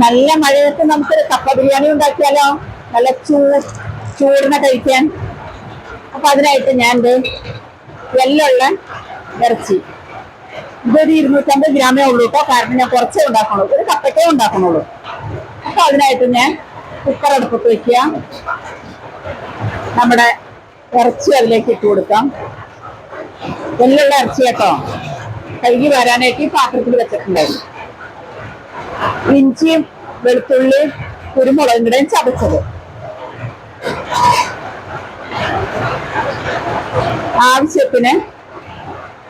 നല്ല മഴയത്ത് നമുക്ക് കപ്പ ബിരിയാണി ഉണ്ടാക്കിയാലോ? നല്ല ചൂടിനെ കഴിക്കാൻ. അപ്പൊ അതിനായിട്ട് ഞാൻ എല്ലുള്ള ഇറച്ചി, ഇതൊരു 250 ഗ്രാമേ ഉള്ളൂ കേട്ടോ. കാരണം ഞാൻ കുറച്ചേ ഉണ്ടാക്കണുള്ളൂ, ഒരു കപ്പയ്ക്കേ ഉണ്ടാക്കണുള്ളൂ. അപ്പൊ അതിനായിട്ട് ഞാൻ കുക്കർ അടുപ്പത്ത് വെക്കുക, നമ്മുടെ ഇറച്ചി അതിലേക്ക് ഇട്ട് കൊടുക്കാം. എല്ലുള്ള ഇറച്ചി കേട്ടോ, കഴുകി വരാനായിട്ട് ഈ പാത്രത്തിൽ വെച്ചിട്ടുണ്ടായിരുന്നു. ഇഞ്ചിയും വെളുത്തുള്ളി കുരുമുളകും കൂടെ ചതച്ചത്, ആവശ്യത്തിന്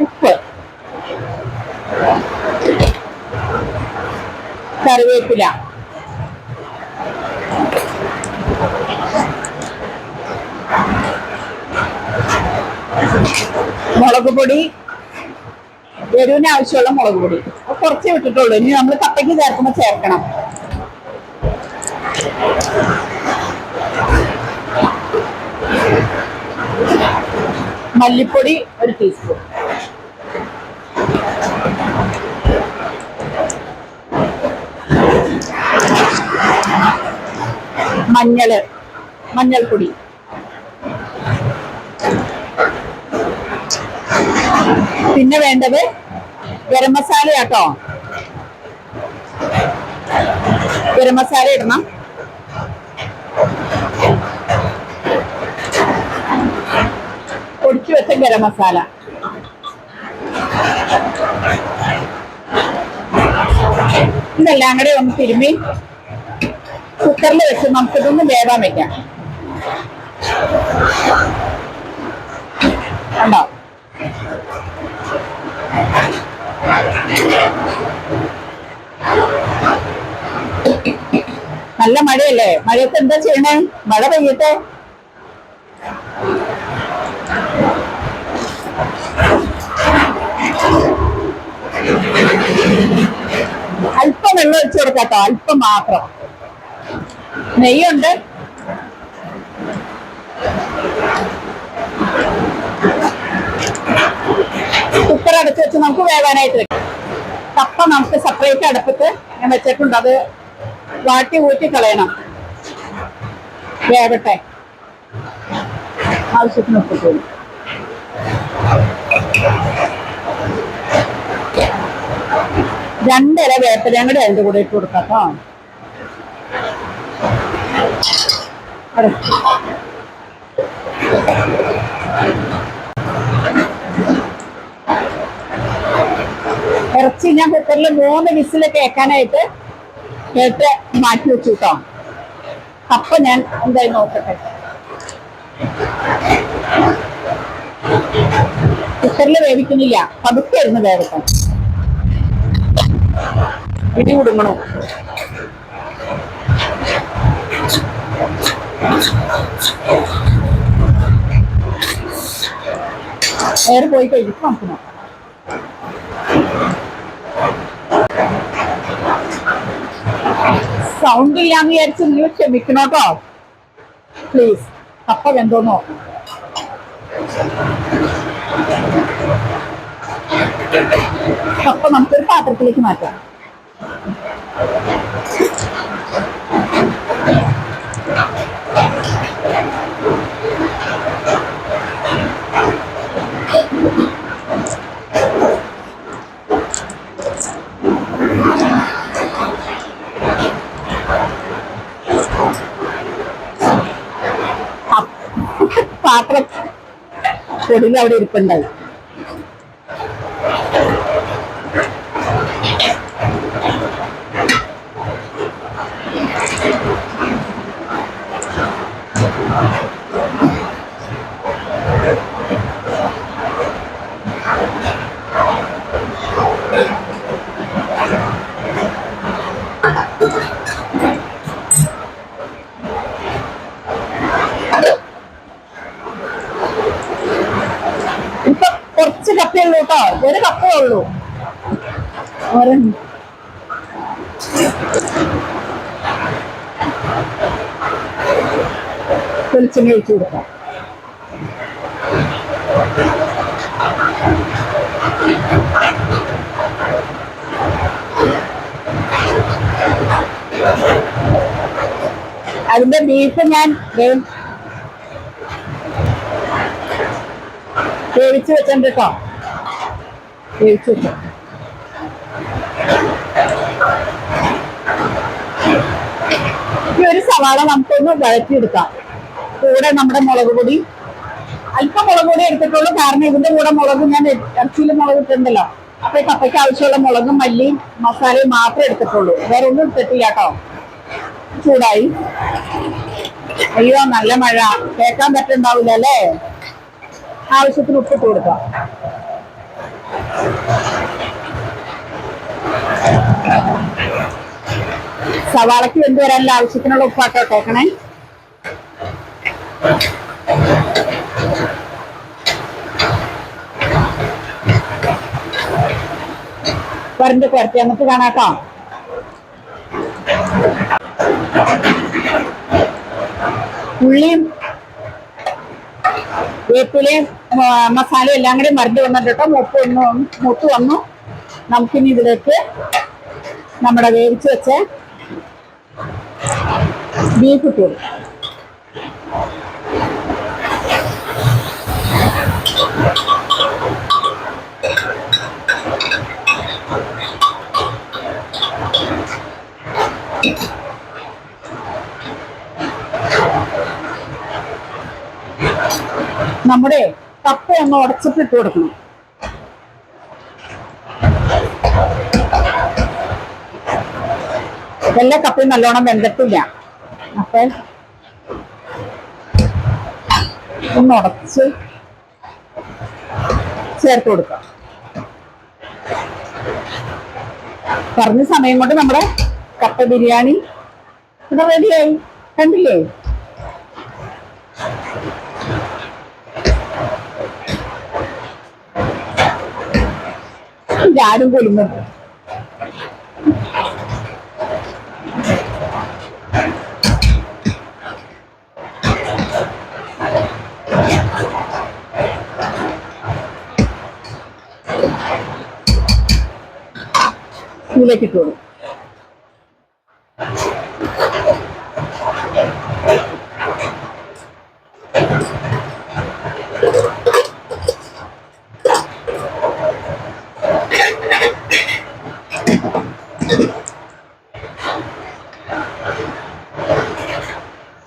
ഉപ്പ്, കറിവേപ്പില, മുളക് പൊടി, എരിവിന് ആവശ്യമുള്ള മുളക് പൊടി കുറച്ചേ വിട്ടിട്ടുള്ളൂ. ഇനി നമ്മൾ കപ്പയ്ക്ക് ചേർക്കുമ്പോൾ ചേർക്കണം. മല്ലിപ്പൊടി 1 ടീസ്പൂൺ, മഞ്ഞൾപ്പൊടി, പിന്നെ വേണ്ടത് ഗരം മസാല കേട്ടോ. ഗരം മസാല ഇടണം. പൊടിച്ചു വെച്ച ഗരം മസാല, ഇതെല്ലാം കൂടെ ഒന്ന് തിരുമ്മി കുക്കറിൽ വെച്ച് നമുക്കിതൊന്ന് വേവാൻ വെക്കാം. കണ്ടോ? നല്ല മഴയല്ലേ? മഴയത്ത് എന്താ ചെയ്യണേ? മഴ പെയ്യട്ടെ. അല്പം വെള്ളം ഒഴിച്ചു കൊടുക്കാട്ടോ, അല്പം മാത്രം. നെയ്യുണ്ട്, കുക്കർ അടച്ചു വെച്ച് നമുക്ക് വേവാനായിട്ട് വെക്കാം. കപ്പ നമുക്ക് സെപ്പറേറ്റ് അടുപ്പത്ത് ഞാൻ വെച്ചിട്ടുണ്ട്, അത് വാട്ടി ഊറ്റി കളയണം. വേവട്ടെ, ആവശ്യത്തിന് ഉപ്പിട്ടു. രണ്ടില വേപ്പിലയും കൂടെ അതിൻ്റെ കൂടെ ഇട്ട് കൊടുക്കാം കേട്ടോ. ഇറച്ചി ഞാൻ കുക്കറിൽ 3 വിസിൽ കേൾക്കാനായിട്ട് കേട്ട് മാറ്റി വെച്ചു കേട്ടോ. കപ്പ ഞാൻ എന്തായി നോക്കട്ടെ. കുക്കറിൽ വേവിക്കുന്നില്ല, പതുക്കെ ഇരുന്ന് വേവിക്കാം. ഇടി കുടുങ്ങണോ? എയർ പോയി കഴിഞ്ഞിട്ട് നമുക്ക് നോക്കാം. സൗണ്ട് ഇല്ലാന്ന് വിചാരിച്ച് നിങ്ങൾ ക്ഷമിക്കണോട്ടോ പ്ലീസ്. കപ്പ വെന്തോന്ന് നോക്കാം. കപ്പ നമുക്കൊരു പാത്രത്തിലേക്ക് മാറ്റാം. പാത്രം പൊടിയിൽ അവിടെ ഇരിപ്പുണ്ടായി. കുറച്ച് കപ്പേ ഉള്ളൂ കേട്ടോ, 1 കപ്പേ ഉള്ളൂ. വെളിച്ചെണ്ണ ഒഴിച്ചു കൊടുക്കാം. അതിന്റെ ബീഫ് ഞാൻ വേവിച്ച് വെച്ചിട്ടുണ്ട് കേട്ടോ. വേവിച്ച് വെച്ചു. ഈ ഒരു സവാള നമുക്കൊന്ന് വഴറ്റിയെടുക്കാം. കൂടെ നമ്മുടെ മുളക് പൊടി, അല്പം മുളക് പൊടി എടുത്തിട്ടുള്ളൂ. കാരണം ഇതിന്റെ കൂടെ മുളക് ഞാൻ ഇറച്ചിയിൽ മുളക് ഇട്ടിട്ടുണ്ടല്ലോ. അപ്പൊ ഈ കപ്പയ്ക്ക് ആവശ്യമുള്ള മുളകും മല്ലിയും മസാലയും മാത്രമേ എടുത്തിട്ടുള്ളൂ. വേറെ ഒന്നും എടുത്തിട്ടില്ല കേട്ടോ. ചൂടായി. അയ്യോ നല്ല മഴ, കേൾക്കാൻ പറ്റുണ്ടാവില്ല അല്ലേ? ആവശ്യത്തിന് ഉപ്പിട്ട് കൊടുക്കാം. സവാളയ്ക്ക് വെന്ത് വരാനുള്ള ആവശ്യത്തിനുള്ള ഉപ്പാട്ടോ കേൾക്കണേ. വരണ്ട് കുറച്ച് എന്നിട്ട് കാണാട്ടോ. ഉള്ളിയും വേപ്പിലയും മസാലയും എല്ലാം കൂടി മറിഞ്ഞ് വന്നിട്ടോ. മൂത്ത് വന്നു. നമുക്കിനി ഇതിലേക്ക് നമ്മുടെ വേവിച്ച് വെച്ച ബീഫ് ഇട്ടു. നമ്മുടെ കപ്പ ഒന്ന് ഉടച്ചിട്ട് ഇട്ട് കൊടുക്കണം. എല്ലാ കപ്പയും നല്ലോണം വെന്തിട്ടില്ല. അപ്പൊ ഒന്ന് ഉടച്ച് ചേർത്ത് കൊടുക്കാം. പറഞ്ഞ സമയം കൊണ്ട് നമ്മുടെ കപ്പ ബിരിയാണി ഇവിടെ റെഡിയായി. കണ്ടില്ലേ? ആരും കൊല്ലുന്നുണ്ട്. ഇതിലേക്ക് ഇട്ടോളൂ.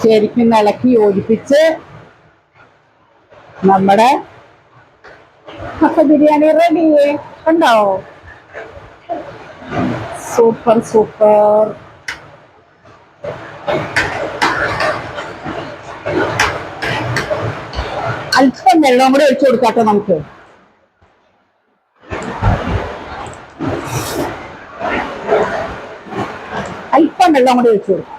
ശരിക്കും ഇളക്കി യോജിപ്പിച്ച് നമ്മുടെ കപ്പ ബിരിയാണി റെഡി. കണ്ടോ? Super super. അല്പം വെള്ളം കൂടെ ഒഴിച്ചു കൊടുക്കാട്ടോ നമുക്ക്. അല്പം വെള്ളം കൂടെ ഒഴിച്ചു കൊടുക്കും.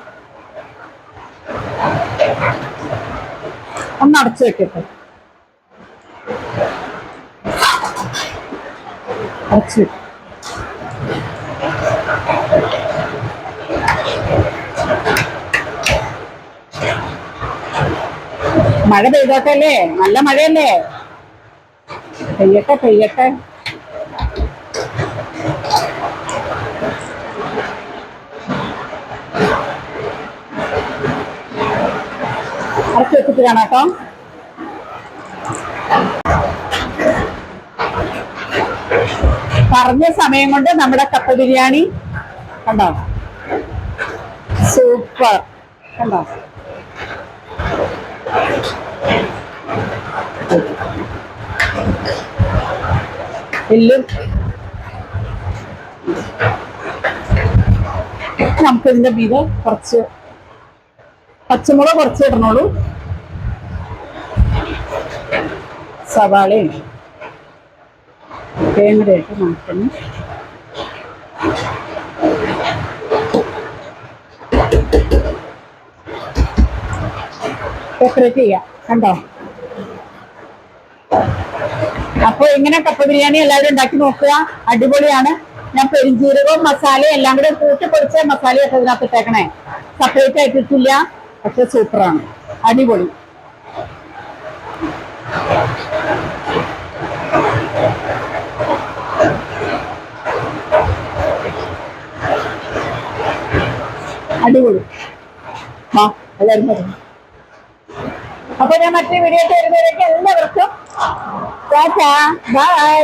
ഒന്ന് അടച്ചു വെക്കട്ടെ. അടച്ചു വെക്കും. മഴ പെയ്തോട്ടെ അല്ലേ? നല്ല മഴയല്ലേ? പെയ്യട്ടെ പെയ്യട്ടെ. അടച്ചു വെച്ചിട്ട് കാണാട്ടോ. പറഞ്ഞ സമയം കൊണ്ട് നമ്മുടെ കപ്പ ബിരിയാണി കണ്ടോ? സൂപ്പർ. കണ്ടോ? എല്ലും നമുക്കിതിന്റെ മീതെ കുറച്ച് പച്ചമുളക് കുറച്ച് ഇടണോളൂ. സവാളയും തേങ്ങയിട്ട് നമുക്കൊന്ന് ഡെക്കറേറ്റ് ചെയ്യാം. കണ്ടോ? അപ്പൊ ഇങ്ങനെ കപ്പ ബിരിയാണി എല്ലാവരും ഉണ്ടാക്കി നോക്കുക. അടിപൊളിയാണ്. ഞാൻ പെരിഞ്ചീരകവും മസാലയും എല്ലാം കൂടെ കൂട്ടി പൊടിച്ച മസാലയൊക്കെ ഇതിനകത്ത് ഇട്ടേക്കണേ. സെപ്പറേറ്റ് ആയിട്ടിട്ടില്ല. പക്ഷെ സൂപ്പറാണ്. അടിപൊളി. അടിപൊളി. ആ എല്ലാവരും പറഞ്ഞു. അപ്പൊ ഞാൻ മറ്റു വീഡിയോ വരുന്നവരൊക്കെ എല്ലാവർക്കും ബൈ.